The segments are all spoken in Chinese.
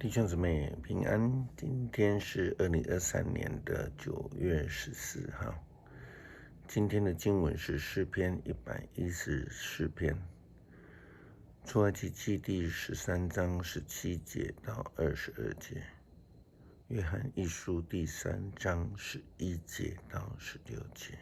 弟兄姊妹平安，今天是2023年的9月14号。今天的经文是诗篇114篇，出埃及记第13章17节到22节，约翰一书第3章11节到16节。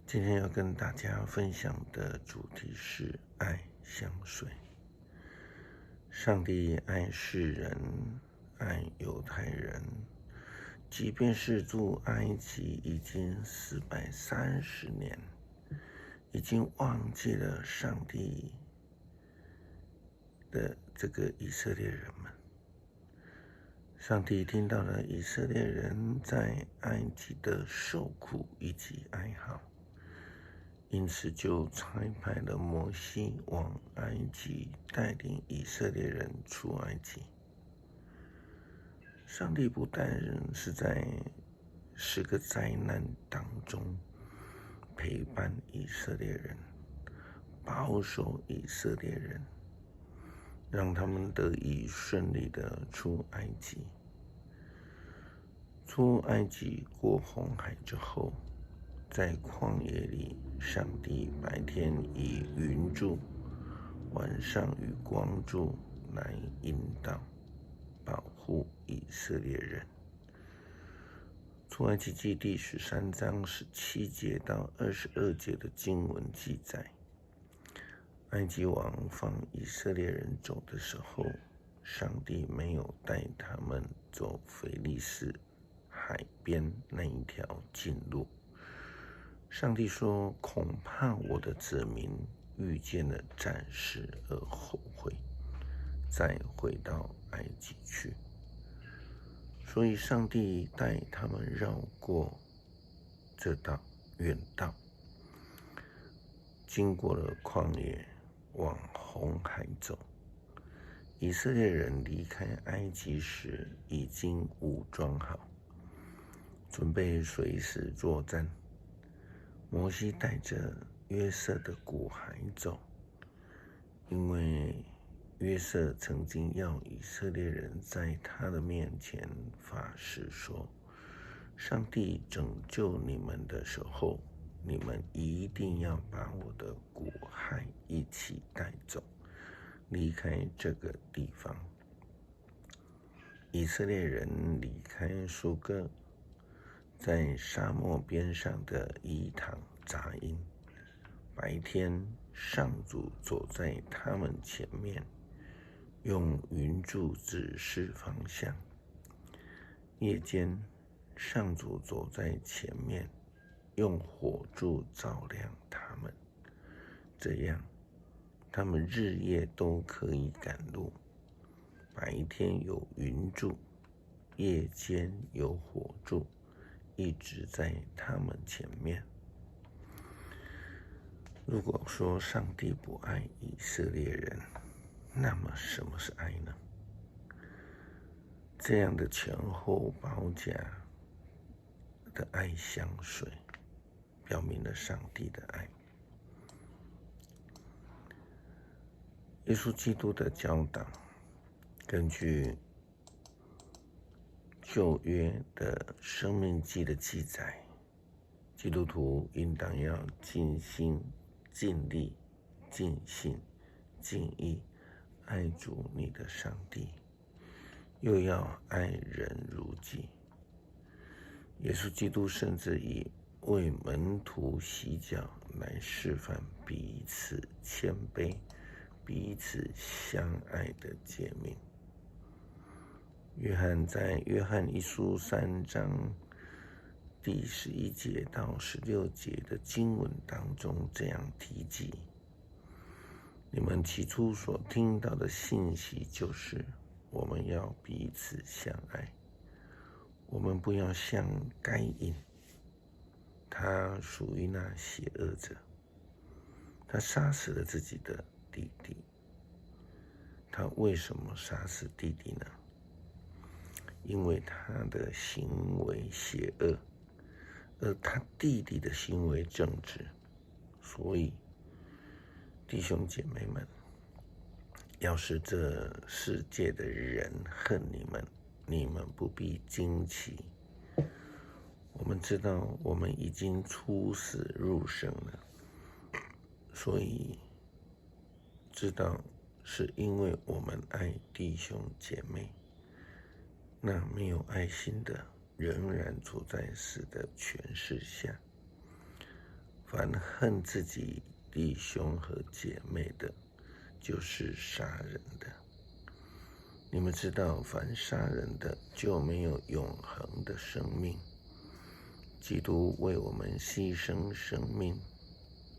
今天要跟大家分享的主题是爱相随。上帝爱世人，爱犹太人，即便是住埃及已经430年，已经忘记了上帝的这个以色列人们。上帝听到了以色列人在埃及的受苦以及哀嚎，因此就差派了摩西往埃及，带领以色列人出埃及。上帝不但是在10个灾难当中陪伴以色列人，保守以色列人，让他们得以顺利的出埃及。出埃及过红海之后，在旷野里，上帝白天以云柱，晚上以光柱来引导、保护以色列人。出埃及记第13章17节到22节的经文记载，埃及王放以色列人走的时候，上帝没有带他们走腓利士海边那一条近路。上帝说，恐怕我的子民遇见了战事而后悔，再回到埃及去。所以上帝带他们绕过这道远道，经过了旷野，往红海走。以色列人离开埃及时已经武装好，准备随时作战。摩西带着约瑟的骨骸走，因为约瑟曾经要以色列人在他的面前发誓说，上帝拯救你们的时候，你们一定要把我的骨骸一起带走，离开这个地方。以色列人离开苏哥，在沙漠边上的伊堂扎营。白天上主走在他们前面，用云柱指示方向；夜间上主走在前面，用火柱照亮他们。这样他们日夜都可以赶路，白天有云柱，夜间有火柱，一直在他们前面。如果说上帝不爱以色列人，那么什么是爱呢？这样的前后包夹的爱相随，表明了上帝的爱。耶稣基督的教导，根据旧约的生命记的记载，基督徒应当要尽心、尽力、尽性、尽意爱主你的上帝，又要爱人如己。耶稣基督甚至以为门徒洗脚来示范彼此谦卑、彼此相爱的诫命。约翰在约翰一书3章第11节到16节的经文当中这样提及，你们起初所听到的信息就是我们要彼此相爱，我们不要像该隐，他属于那邪恶者，他杀死了自己的弟弟。他为什么杀死弟弟呢？因为他的行为邪恶，而他弟弟的行为正直。所以弟兄姐妹们，要是这世界的人恨你们，你们不必惊奇。我们知道我们已经出死入生了，所以知道是因为我们爱弟兄姐妹。那没有爱心的，仍然处在死的权势下。凡恨自己弟兄和姐妹的，就是杀人的。你们知道，凡杀人的，就没有永恒的生命。基督为我们牺牲生命，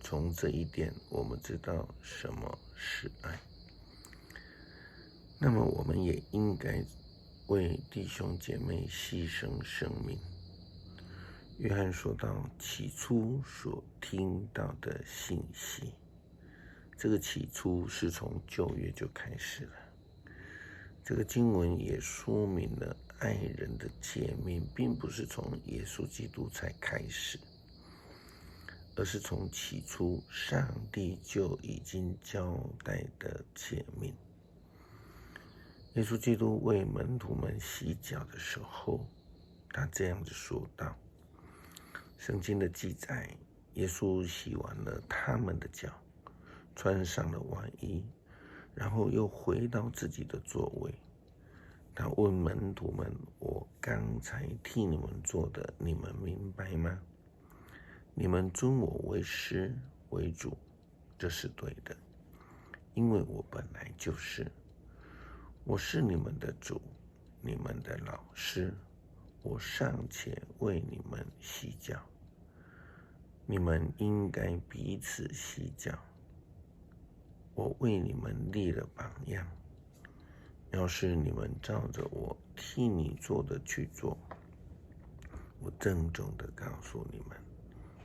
从这一点，我们知道什么是爱。那么，我们也应该为弟兄姐妹牺牲生命。约翰说到，起初所听到的信息，这个起初是从旧约就开始了。这个经文也说明了爱人的诫命并不是从耶稣基督才开始，而是从起初上帝就已经交代的诫命。耶稣基督为门徒们洗脚的时候，他这样子说道。圣经的记载，耶稣洗完了他们的脚，穿上了外衣，然后又回到自己的座位。他问门徒们，我刚才替你们做的，你们明白吗？你们尊我为师为主，这是对的，因为我本来就是。我是你们的主，你们的老师，我尚且为你们洗脚，你们应该彼此洗脚。我为你们立了榜样，要是你们照着我替你做的去做，我郑重地告诉你们，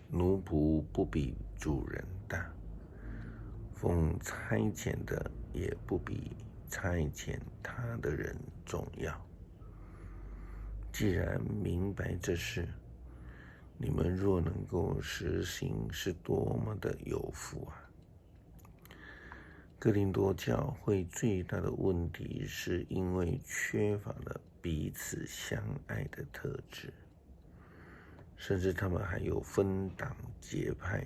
奴仆不比主人大，奉差遣的也不比差遣他的人重要。既然明白这事，你们若能够实行，是多么的有福啊！哥林多教会最大的问题是因为缺乏了彼此相爱的特质，甚至他们还有分党结派。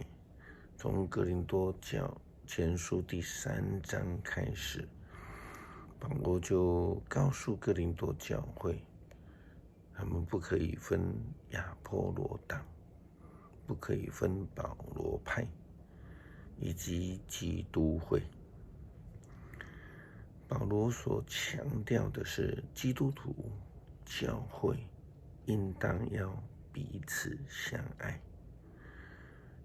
从哥林多教前书第3章开始，保罗就告诉哥林多教会，他们不可以分亚波罗党，不可以分保罗派，以及基督会。保罗所强调的是，基督徒教会应当要彼此相爱，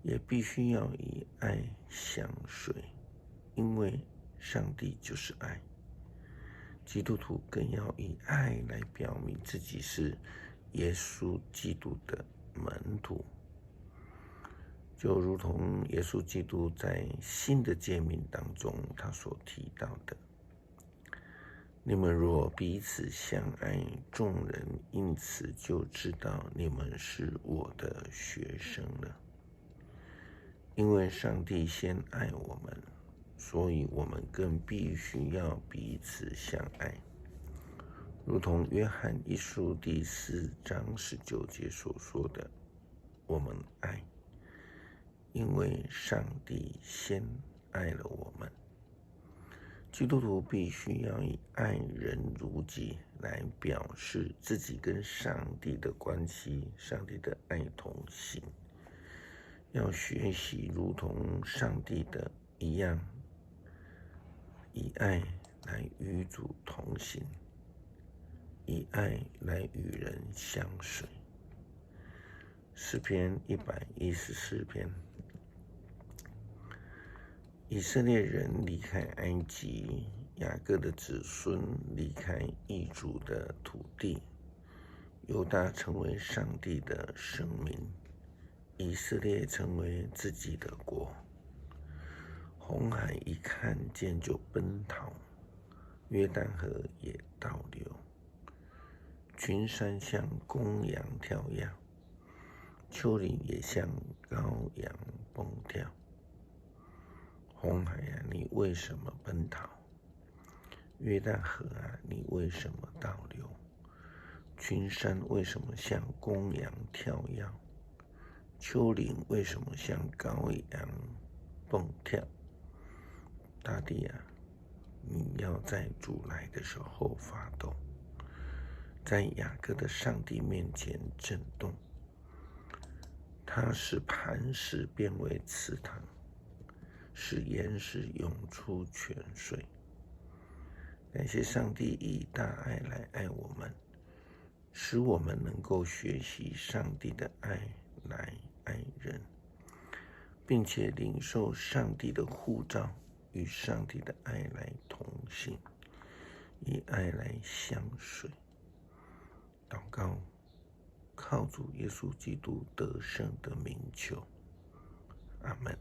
也必须要以爱相随，因为上帝就是爱。基督徒更要以爱来表明自己是耶稣基督的门徒，就如同耶稣基督在新的诫命当中他所提到的，你们若彼此相爱，众人因此就知道你们是我的学生了。因为上帝先爱我们，所以我们更必须要彼此相爱。如同约翰一书第4章19节所说的，我们爱，因为上帝先爱了我们。基督徒必须要以爱人如己来表示自己跟上帝的关系，上帝的爱同行。要学习如同上帝的一样，以爱来与主同行，以爱来与人相随。诗篇114篇，以色列人离开埃及，雅各的子孙离开异族的土地，犹大成为上帝的生民，以色列成为自己的国。红海一看见就奔逃，约旦河也倒流，群山像公羊跳跃，丘陵也像羔羊蹦跳。红海啊，你为什么奔逃？约旦河啊，你为什么倒流？群山为什么像公羊跳跃？丘陵为什么像羔羊蹦跳？大地啊，你要在主来的时候发抖，在雅各的上帝面前震动。他使磐石变为池塘，使岩石涌出泉水。感谢上帝以大爱来爱我们，使我们能够学习上帝的爱来爱人，并且领受上帝的呼召，与上帝的爱来同行，以爱来相随。祷告，靠主耶稣基督得胜的名求，阿们。